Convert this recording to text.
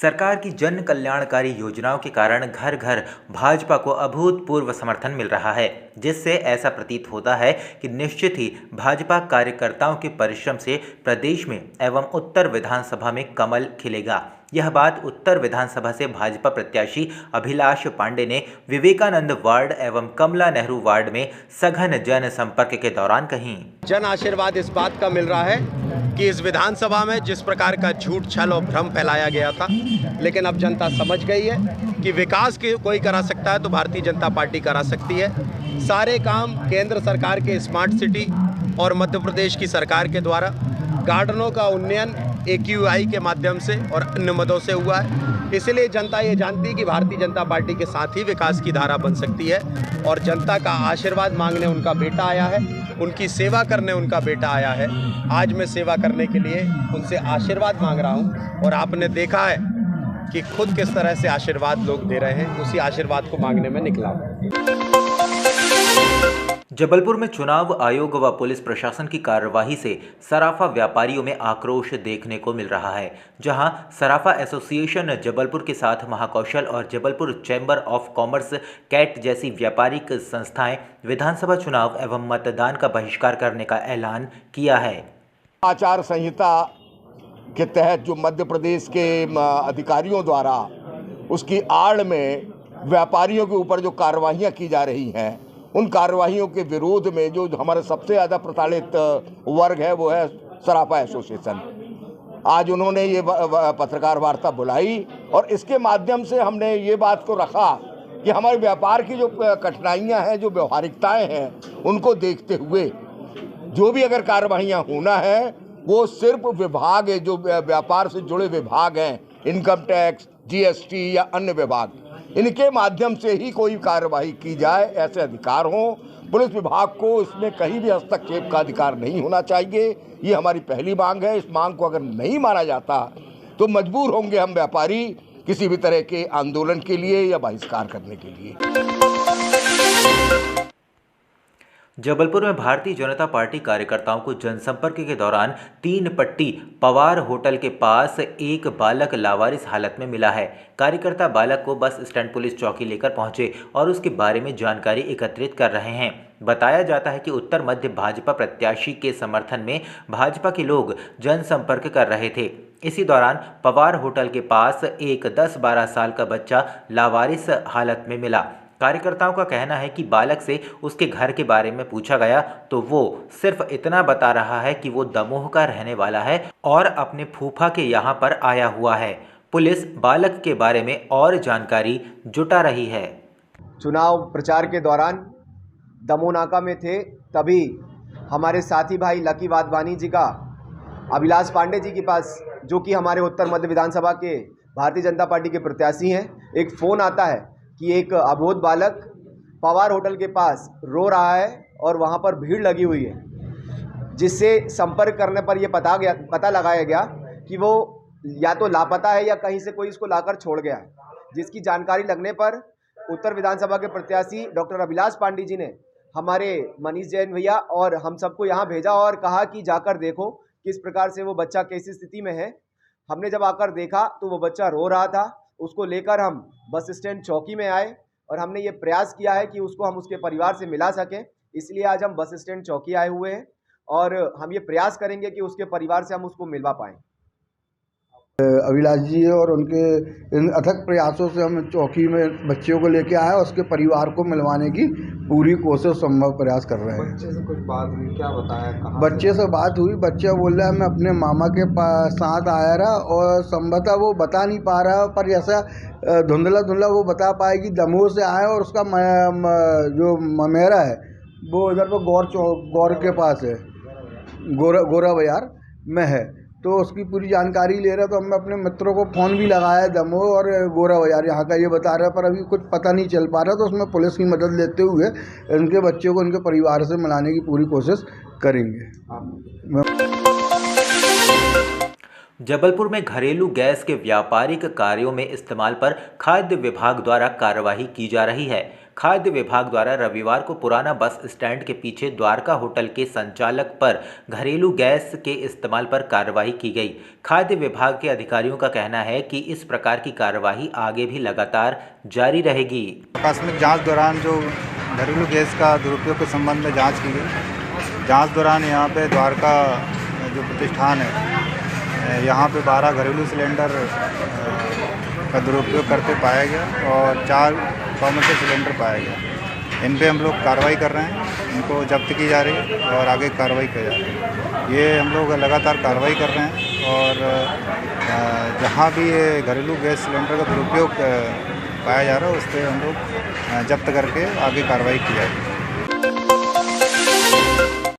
सरकार की जन कल्याणकारी योजनाओं के कारण घर घर भाजपा को अभूतपूर्व समर्थन मिल रहा है, जिससे ऐसा प्रतीत होता है कि निश्चित ही भाजपा कार्यकर्ताओं के परिश्रम से प्रदेश में एवं उत्तर विधानसभा में कमल खिलेगा। यह बात उत्तर विधानसभा से भाजपा प्रत्याशी अभिलाष पांडे ने विवेकानंद वार्ड एवं कमला नेहरू वार्ड में सघन जन संपर्क के दौरान कही। जन आशीर्वाद इस बात का मिल रहा है कि इस विधानसभा में जिस प्रकार का झूठ, छल और भ्रम फैलाया गया था, लेकिन अब जनता समझ गई है कि विकास के कोई करा सकता है तो भारतीय जनता पार्टी करा सकती है। सारे काम केंद्र सरकार के स्मार्ट सिटी और मध्य प्रदेश की सरकार के द्वारा गार्डनों का उन्नयन AQI के माध्यम से और अन्य मदों से हुआ है। इसलिए जनता ये जानती है कि भारतीय जनता पार्टी के साथ ही विकास की धारा बन सकती है और जनता का आशीर्वाद मांगने उनका बेटा आया है, उनकी सेवा करने उनका बेटा आया है। आज मैं सेवा करने के लिए उनसे आशीर्वाद मांग रहा हूँ और आपने देखा है कि खुद किस तरह से आशीर्वाद लोग दे रहे हैं, उसी आशीर्वाद को मांगने में निकला हूँ। जबलपुर में चुनाव आयोग व पुलिस प्रशासन की कार्यवाही से सराफा व्यापारियों में आक्रोश देखने को मिल रहा है, जहां सराफा एसोसिएशन जबलपुर के साथ महाकौशल और Jabalpur chamber of commerce CAIT जैसी व्यापारिक संस्थाएं विधानसभा चुनाव एवं मतदान का बहिष्कार करने का ऐलान किया है। आचार संहिता के तहत जो मध्य प्रदेश के अधिकारियों द्वारा उसकी आड़ में व्यापारियों के ऊपर जो कार्रवाइयाँ की जा रही हैं, उन कार्रवाइयों के विरोध में जो हमारा सबसे ज़्यादा प्रताड़ित वर्ग है वो है सराफा एसोसिएशन। आज उन्होंने ये पत्रकार वार्ता बुलाई और इसके माध्यम से हमने ये बात को रखा कि हमारे व्यापार की जो कठिनाइयां हैं, जो व्यवहारिकताएं हैं, उनको देखते हुए जो भी अगर कार्रवाइयाँ होना है वो सिर्फ विभाग है, जो व्यापार से जुड़े विभाग हैं, इनकम टैक्स, GST या अन्य विभाग, इनके माध्यम से ही कोई कार्रवाई की जाए, ऐसे अधिकार हों। पुलिस विभाग को इसमें कहीं भी हस्तक्षेप का अधिकार नहीं होना चाहिए। ये हमारी पहली मांग है। इस मांग को अगर नहीं माना जाता तो मजबूर होंगे हम व्यापारी किसी भी तरह के आंदोलन के लिए या बहिष्कार करने के लिए। जबलपुर में भारतीय जनता पार्टी कार्यकर्ताओं को जनसंपर्क के दौरान 3 पट्टी पवार होटल के पास एक बालक लावारिस हालत में मिला है। कार्यकर्ता बालक को बस स्टैंड पुलिस चौकी लेकर पहुंचे और उसके बारे में जानकारी एकत्रित कर रहे हैं। बताया जाता है कि उत्तर मध्य भाजपा प्रत्याशी के समर्थन में भाजपा के लोग जनसंपर्क कर रहे थे। इसी दौरान पवार होटल के पास एक 10-12 साल का बच्चा लावारिस हालत में मिला। कार्यकर्ताओं का कहना है कि बालक से उसके घर के बारे में पूछा गया तो वो सिर्फ इतना बता रहा है कि वो दमोह का रहने वाला है और अपने फूफा के यहाँ पर आया हुआ है। पुलिस बालक के बारे में और जानकारी जुटा रही है। चुनाव प्रचार के दौरान दमोह नाका में थे, तभी हमारे साथी भाई लकी वाधवानी जी का अभिलाष पांडे जी के पास, जो कि हमारे उत्तर मध्य विधानसभा के भारतीय जनता पार्टी के प्रत्याशी हैं, एक फ़ोन आता है कि एक अबोध बालक पवार होटल के पास रो रहा है और वहाँ पर भीड़ लगी हुई है, जिससे संपर्क करने पर यह पता लगाया गया कि वो या तो लापता है या कहीं से कोई इसको लाकर छोड़ गया है। जिसकी जानकारी लगने पर उत्तर विधानसभा के प्रत्याशी डॉक्टर अभिलाष पांडे जी ने हमारे मनीष जैन भैया और हम सबको यहाँ भेजा और कहा कि जाकर देखो किस प्रकार से वो बच्चा कैसी स्थिति में है। हमने जब आकर देखा तो वो बच्चा रो रहा था। उसको लेकर हम बस स्टैंड चौकी में आए और हमने ये प्रयास किया है कि उसको हम उसके परिवार से मिला सकें। इसलिए आज हम बस स्टैंड चौकी आए हुए हैं और हम ये प्रयास करेंगे कि उसके परिवार से हम उसको मिलवा पाएँ। अभिलाष जी और उनके इन अथक प्रयासों से हम चौकी में बच्चों को लेके आए और उसके परिवार को मिलवाने की पूरी कोशिश संभव प्रयास कर रहे हैं। बच्चे से कुछ बात हुई? क्या बताया? बच्चे से बात हुई। बच्चा बोल रहा है मैं अपने मामा के साथ आया रहा और संभवतः वो बता नहीं पा रहा, पर जैसा धुंधला वो बता पाए कि दमोह से आया और उसका जो ममेरा है वो इधर पर गौर के पास है, गोरा बाजार में है। तो उसकी पूरी जानकारी ले रहा, तो हमने अपने मित्रों को फ़ोन भी लगाया दमोह और गोरा बाजार यहाँ का, ये बता रहा है, पर अभी कुछ पता नहीं चल पा रहा। तो उसमें पुलिस की मदद लेते हुए इनके बच्चों को उनके परिवार से मिलाने की पूरी कोशिश करेंगे। जबलपुर में घरेलू गैस के व्यापारिक कार्यों में इस्तेमाल पर खाद्य विभाग द्वारा कार्यवाही की जा रही है। खाद्य विभाग द्वारा रविवार को पुराना बस स्टैंड के पीछे द्वारका होटल के संचालक पर घरेलू गैस के इस्तेमाल पर कार्रवाई की गई। खाद्य विभाग के अधिकारियों का कहना है कि इस प्रकार की कार्रवाई आगे भी लगातार जारी रहेगी। आकस्मिक जांच दौरान जो घरेलू गैस का दुरुपयोग के संबंध में जांच की गई। जांच दौरान यहाँ पे द्वारका जो प्रतिष्ठान है, यहाँ पे 12 घरेलू सिलेंडर का दुरुपयोग करते पाया गया और 4 कॉमर्शियल सिलेंडर पाया गया। इन पे हम लोग कार्रवाई कर रहे हैं, इनको जब्त की जा रही है और आगे कार्रवाई की जा रही है। ये हम लोग लगातार कार्रवाई कर रहे हैं और जहाँ भी ये घरेलू गैस सिलेंडर का दुरुपयोग पाया जा रहा है उस पर हम लोग जब्त करके आगे कार्रवाई की जाएगी।